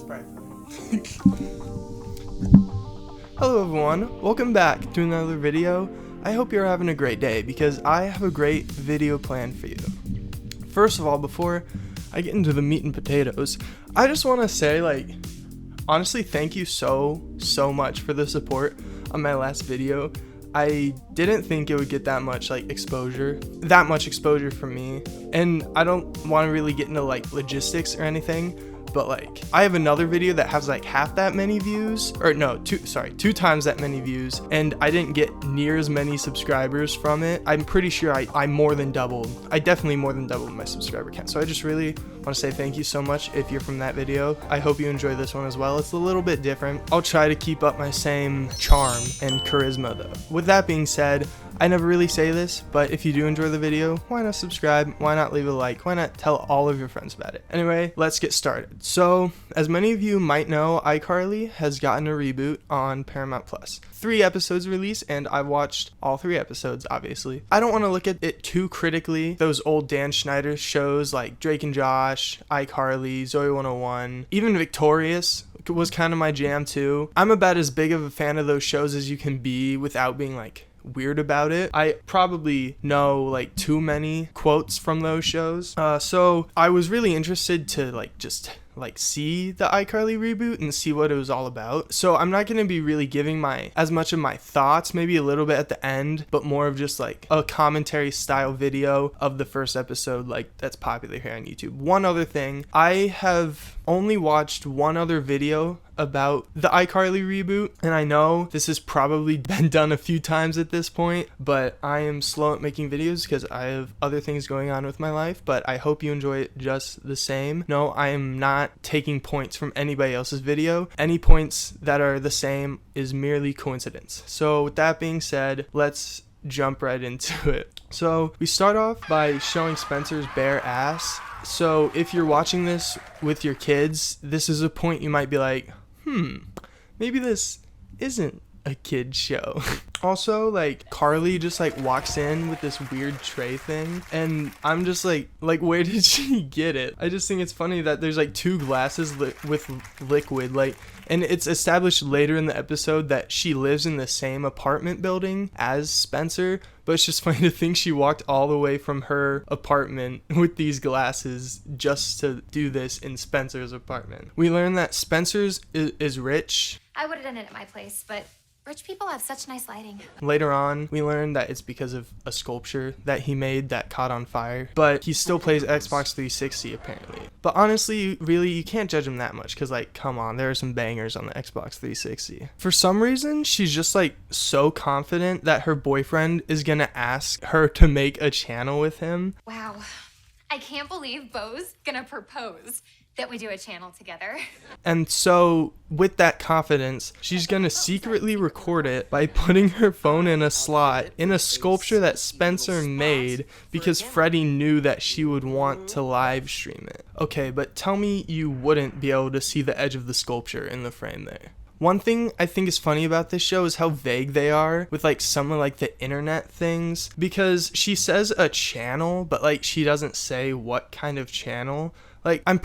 It's probably Hello everyone, welcome back to another video. I hope you're having a great day because I have a great video planned for you. First of all, before I get into the meat and potatoes, I just want to say, honestly, thank you so much for the support on my last video. I didn't think it would get that much exposure from me, and I don't want to really get into logistics or anything, but I have another video that has half that many views, or no, two times that many views, and I didn't get near as many subscribers from it. I'm pretty sure I definitely more than doubled my subscriber count. So I just really want to say thank you so much if you're from that video. I hope you enjoy this one as well. It's a little bit different. I'll try to keep up my same charm and charisma though. With that being said, I never really say this, but if you do enjoy the video, why not subscribe? Why not leave a like? Why not tell all of your friends about it? Anyway, let's get started. So, as many of you might know, iCarly has gotten a reboot on Paramount+. 3 episodes released, and I've watched all 3 episodes, obviously. I don't want to look at it too critically. Those old Dan Schneider shows like Drake and Josh, iCarly, Zoe 101, even Victorious was kind of my jam too. I'm about as big of a fan of those shows as you can be without being weird about it. I probably know too many quotes from those shows. So I was really interested to just see the iCarly reboot and see what it was all about. So I'm not going to be really giving as much of my thoughts, maybe a little bit at the end, but more of just a commentary style video of the first episode that's popular here on YouTube. One other thing, I have only watched one other video about the iCarly reboot, and I know this has probably been done a few times at this point, but I am slow at making videos because I have other things going on with my life, but I hope you enjoy it just the same. No, I am not taking points from anybody else's video. Any points that are the same is merely coincidence. So with that being said, let's jump right into it. So we start off by showing Spencer's bare ass. So if you're watching this with your kids, this is a point you might be like, maybe this isn't a kid show. Also, Carly just walks in with this weird tray thing, and I'm just where did she get it? I just think it's funny that there's 2 glasses with liquid, and it's established later in the episode that she lives in the same apartment building as Spencer, but it's just funny to think she walked all the way from her apartment with these glasses just to do this in Spencer's apartment. We learn that Spencer's is rich. I would have done it at my place, but rich people have such nice lighting. Later on, we learn that it's because of a sculpture that he made that caught on fire, but he still plays Xbox 360 apparently. But honestly, really, you can't judge him that much because come on, there are some bangers on the Xbox 360. For some reason, she's just so confident that her boyfriend is gonna ask her to make a channel with him. Wow, I can't believe Bo's gonna propose that we do a channel together. And so, with that confidence, she's gonna secretly record it by putting her phone in a slot in a sculpture that Spencer made because Freddie knew that she would want to live stream it. Okay, but tell me you wouldn't be able to see the edge of the sculpture in the frame there. One thing I think is funny about this show is how vague they are with some of the internet things, because she says a channel, but she doesn't say what kind of channel. I'm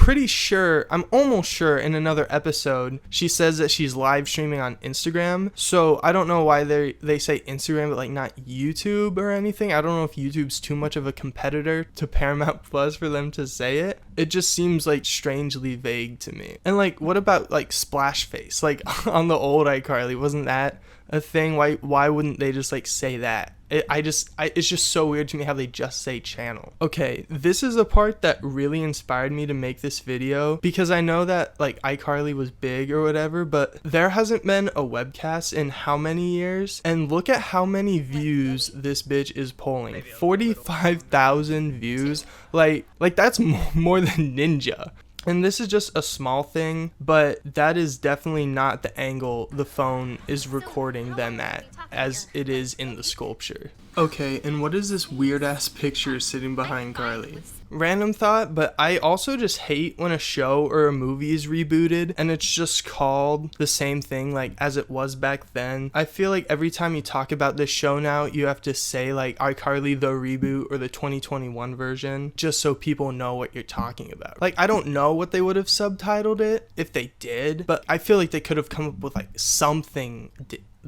almost sure in another episode, she says that she's live streaming on Instagram. So I don't know why they say Instagram, but not YouTube or anything. I don't know if YouTube's too much of a competitor to Paramount Plus for them to say it. It just seems strangely vague to me. And what about Splash Face? On the old iCarly, wasn't that a thing? Why wouldn't they just say that? It's just so weird to me how they just say channel. Okay, this is a part that really inspired me to make this video because I know that iCarly was big or whatever, but there hasn't been a webcast in how many years? And look at how many views this bitch is pulling. 45,000 views. That's more than Ninja. And this is just a small thing, but that is definitely not the angle the phone is recording them at, as it is in the sculpture. Okay, and what is this weird ass picture sitting behind Carly? Random thought, but I also just hate when a show or a movie is rebooted and it's just called the same thing like as it was back then. I feel like every time you talk about this show now, you have to say like iCarly the reboot or the 2021 version just so people know what you're talking about. Like, I don't know what they would have subtitled it if they did, but I feel like they could have come up with like something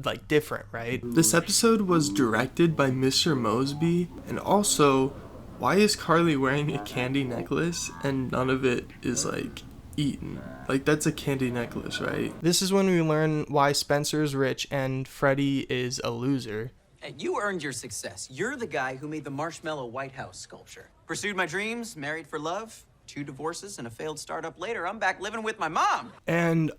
like different, right? This episode was directed by Mr. Mosby, and also, why is Carly wearing a candy necklace and none of it is like eaten? Like, that's a candy necklace, right? This is when we learn why Spencer's rich and Freddie is a loser. Hey, you earned your success. You're the guy who made the Marshmallow White House sculpture. Pursued my dreams, married for love, 2 divorces, and a failed startup later, I'm back living with my mom. And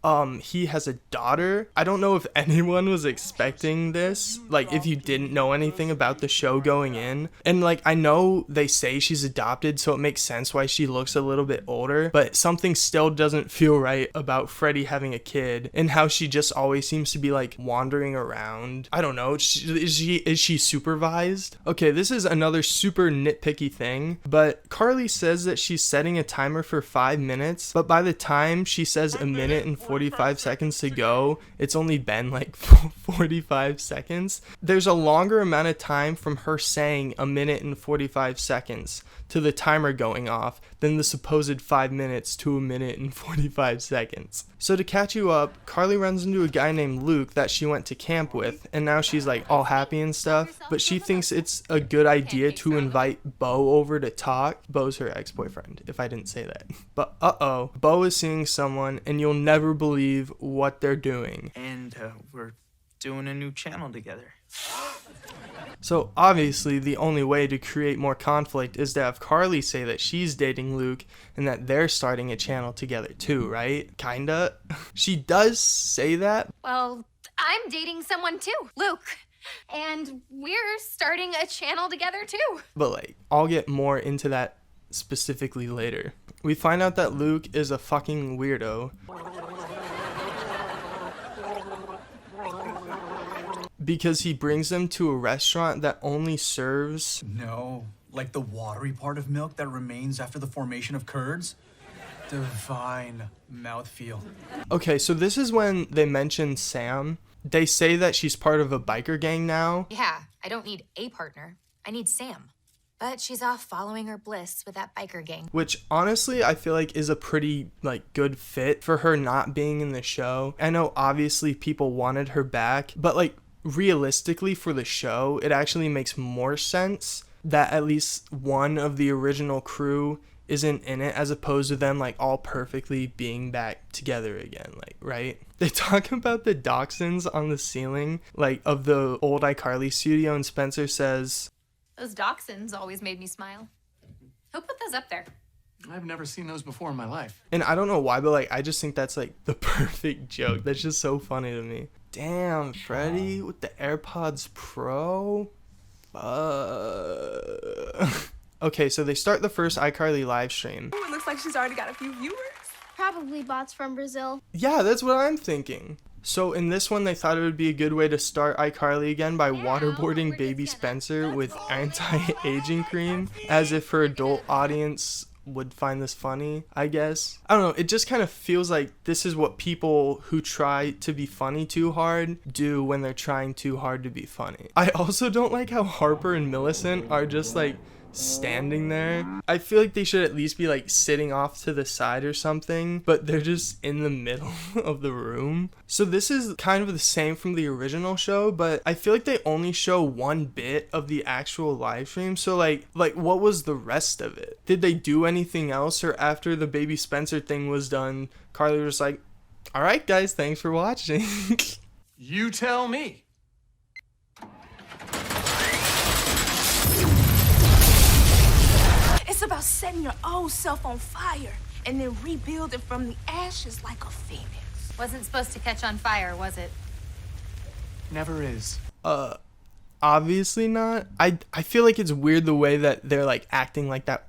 he has a daughter. I don't know if anyone was expecting this, like if you didn't know anything about the show going in. And like, I know they say she's adopted, so it makes sense why she looks a little bit older, but something still doesn't feel right about Freddie having a kid and how she just always seems to be like wandering around. I don't know, is she supervised? Okay, this is another super nitpicky thing, but Carly says that she's setting a timer for 5 minutes, but by the time she says a minute and 45 seconds to go, it's only been like 45 seconds. There's a longer amount of time from her saying a minute and 45 seconds to the timer going off than the supposed 5 minutes to a minute and 45 seconds. So to catch you up, Carly runs into a guy named Luke that she went to camp with, and now she's like all happy and stuff, but she thinks it's a good idea to invite Bo over to talk. Bo's her ex-boyfriend, if I didn't say that. But Bo is seeing someone and you'll never believe what they're doing. And we're doing a new channel together. So obviously the only way to create more conflict is to have Carly say that she's dating Luke and that they're starting a channel together too, right? Kinda. She does say that. Well, I'm dating someone too, Luke. And we're starting a channel together too. But like, I'll get more into that specifically later. We find out that Luke is a fucking weirdo. Because he brings them to a restaurant that only serves... No, like the watery part of milk that remains after the formation of curds. Divine mouthfeel. Okay, so this is when they mention Sam. They say that she's part of a biker gang now. Yeah, I don't need a partner. I need Sam. But she's off following her bliss with that biker gang. Which honestly I feel like is a pretty like good fit for her not being in the show. I know obviously people wanted her back, but like realistically for the show, it actually makes more sense that at least one of the original crew isn't in it, as opposed to them like all perfectly being back together again, like, right? They talk about the dachshunds on the ceiling, like, of the old iCarly studio, and Spencer says, "Those dachshunds always made me smile. Who put those up there?" I've never seen those before in my life. And I don't know why, but like, I just think that's like the perfect joke. That's just so funny to me. Damn, Freddie with the AirPods Pro? Okay, so they start the first iCarly live stream. Ooh, it looks like she's already got a few viewers. Probably bots from Brazil. Yeah, that's what I'm thinking. So in this one, they thought it would be a good way to start iCarly again by waterboarding baby Spencer with anti-aging cream, as if her adult audience would find this funny, I guess. I don't know, it just kind of feels like this is what people who try to be funny too hard do when they're trying too hard to be funny. I also don't like how Harper and Millicent are just like standing there. I feel like they should at least be like sitting off to the side or something, but they're just in the middle of the room. So this is kind of the same from the original show, but I feel like they only show one bit of the actual live stream. So like what was the rest of it? Did they do anything else, or after the baby Spencer thing was done, Carly was like, "All right guys, thanks for watching." You tell me. It's about setting your old self on fire and then rebuilding from the ashes like a phoenix. Wasn't supposed to catch on fire, was it? Never is. Obviously not. I feel like it's weird the way that they're like acting like that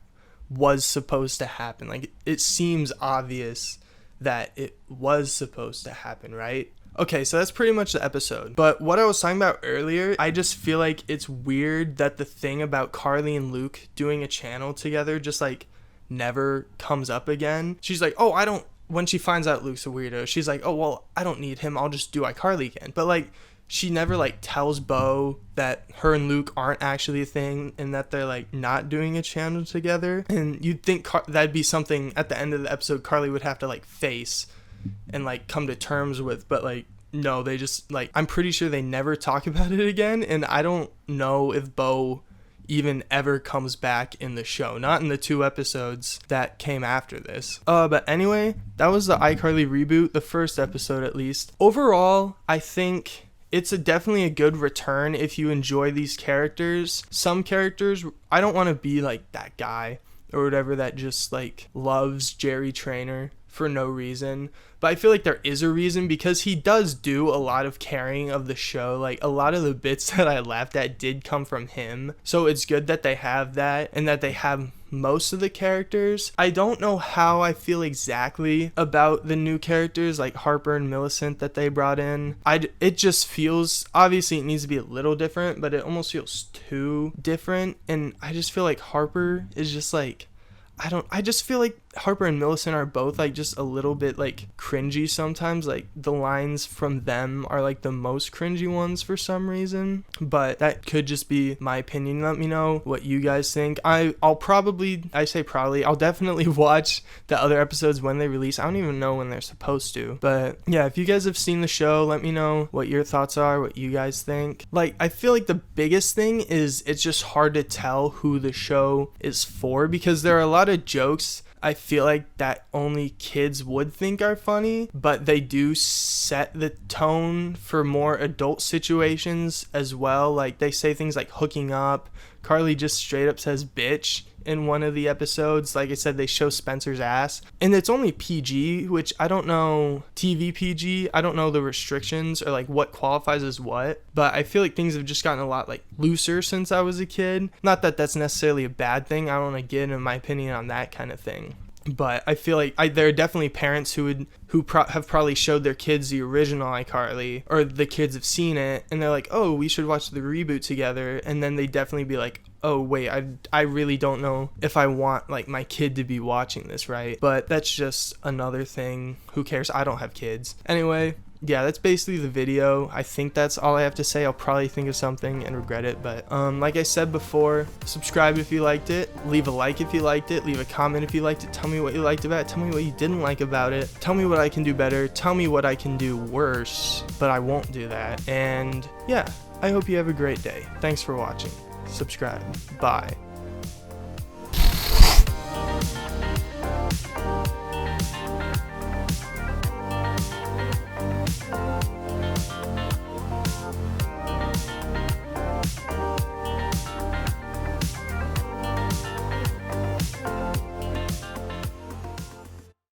was supposed to happen. Like, it seems obvious that it was supposed to happen, right? Okay, so that's pretty much the episode. But what I was talking about earlier, I just feel like it's weird that the thing about Carly and Luke doing a channel together just like never comes up again. She's like, oh, I don't, when she finds out Luke's a weirdo, she's like, oh, well, I don't need him. I'll just do iCarly again. But like, she never like tells Bo that her and Luke aren't actually a thing and that they're like not doing a channel together. And you'd think that'd be something at the end of the episode Carly would have to like face and like come to terms with, but like no, they just like, I'm pretty sure they never talk about it again. And I don't know if Bo even ever comes back in the show, not in the 2 episodes that came after this. But anyway, that was the iCarly reboot, the first episode at least. Overall, I think it's definitely a good return if you enjoy these characters. Some characters, I don't want to be like that guy or whatever that just like loves Jerry Trainer for no reason, but I feel like there is a reason, because he does do a lot of carrying of the show. Like a lot of the bits that I laughed at did come from him, so it's good that they have that and that they have most of the characters. I don't know how I feel exactly about the new characters like Harper and Millicent that they brought in. It just feels, obviously it needs to be a little different, but it almost feels too different. And I just feel like Harper is just like, I just feel like Harper and Millicent are both like just a little bit like cringy sometimes. Like the lines from them are like the most cringy ones for some reason, but that could just be my opinion. Let me know what you guys think. I'll definitely watch the other episodes when they release. I don't even know when they're supposed to, but yeah, if you guys have seen the show, let me know what your thoughts are, what you guys think. Like I feel like the biggest thing is it's just hard to tell who the show is for, because there are a lot of jokes I feel like that only kids would think are funny, but they do set the tone for more adult situations as well. Like they say things like hooking up. Carly just straight up says bitch in one of the episodes. Like I said, they show Spencer's ass, and it's only PG, which I don't know, TV PG, I don't know the restrictions or like what qualifies as what, but I feel like things have just gotten a lot like looser since I was a kid. Not that that's necessarily a bad thing. I don't want to get into my opinion on that kind of thing, but I feel like there are definitely parents who have probably showed their kids the original iCarly, or the kids have seen it and they're like, oh, we should watch the reboot together, and then they definitely be like, oh wait, I really don't know if I want like my kid to be watching this, right? But that's just another thing. Who cares? I don't have kids. Anyway, yeah, that's basically the video. I think that's all I have to say. I'll probably think of something and regret it, but like I said before, subscribe if you liked it, leave a like if you liked it, leave a comment if you liked it, tell me what you liked about it, tell me what you didn't like about it, tell me what I can do better, tell me what I can do worse, but I won't do that. And yeah, I hope you have a great day. Thanks for watching. Subscribe. Bye.